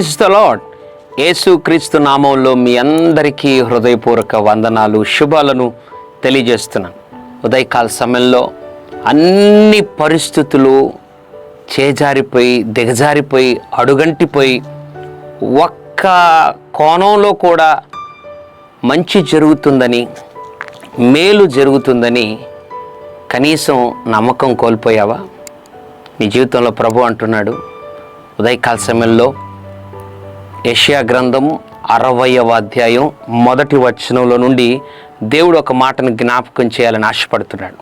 Praise the lord. యేసుక్రీస్తు నామంలో మీ అందరికీ హృదయపూర్వక వందనాలు, శుభాలను తెలియజేస్తున్నాను. ఉదయకాల సమయంలో అన్ని పరిస్థితులు చేజారిపోయి, దిగజారిపోయి, అడుగంటిపోయి, ఒక్క కోణంలో కూడా మంచి జరుగుతుందని, మేలు జరుగుతుందని కనీసం నమ్మకం కోల్పోయావా? నీ జీవితంలో ప్రభు అంటున్నాడు ఉదయకాల సమయంలో, యెషయా గ్రంథం 60వ అధ్యాయం 1వ వచనంలో నుండి దేవుడు ఒక మాటను జ్ఞాపకం చేయాలని ఆశపడుతున్నాడు.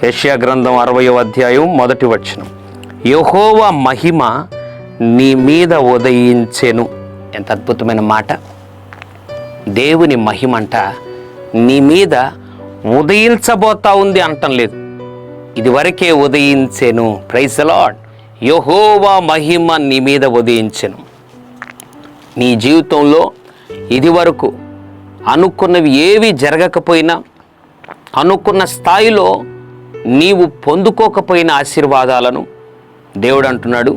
యెషయా గ్రంథం 60వ అధ్యాయం 1వ వచనం, యెహోవా మహిమ నీ మీద ఉదయించెను. ఎంత అద్భుతమైన మాట! దేవుని మహిమంట నీ మీద ఉదయించబోతా ఉంది అంటం లేదు, ఇదివరకే ఉదయించెను. Praise the lord. యెహోవా మహిమ నీ మీద ఉదయించెను. నీ జీవితంలో ఇదివరకు అనుకున్నవి ఏవి జరగకపోయినా, అనుకున్న స్థాయిలో నీవు పొందుకోకపోయిన ఆశీర్వాదాలను దేవుడు అంటున్నాడు,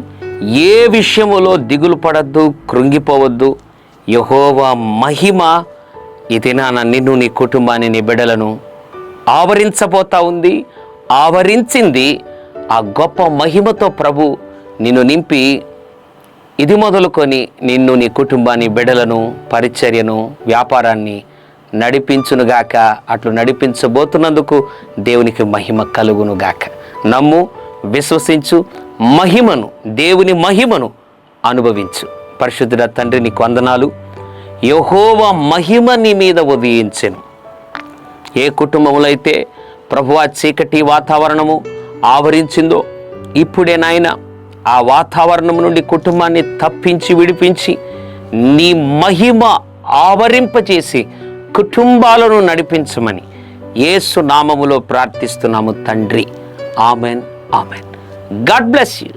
ఏ విషయములో దిగులు పడద్దు, కృంగిపోవద్దు. యెహోవా మహిమ ఈ దినాన నిన్ను, నీ కుటుంబాన్ని, నీ బిడ్డలను ఆవరించబోతా ఉంది, ఆవరించింది. ఆ గొప్ప మహిమతో ప్రభు నిన్ను నింపి ఇది మొదలుకొని నిన్ను, నీ కుటుంబాన్ని, బిడ్డలను, పరిచర్యను, వ్యాపారాన్ని నడిపించునుగాక. అట్లు నడిపించబోతున్నందుకు దేవునికి మహిమ కలుగునుగాక. నమ్ము, విశ్వసించు, మహిమను, దేవుని మహిమను అనుభవించు. పరిశుద్ధుడ తండ్రి, నీకు వందనాలు. యెహోవా మహిమ నీ మీద ఉదయించెను. ఏ కుటుంబంలో అయితే ప్రభువా చీకటి వాతావరణము ఆవరించిందో, ఇప్పుడే నాయన ఆ వాతావరణం నుండి కుటుంబాన్ని తప్పించి, విడిపించి నీ మహిమ ఆవరింపచేసి కుటుంబాలను నడిపించమని యేసు నామములో ప్రార్థిస్తున్నాము తండ్రి. Amen, amen. God bless you.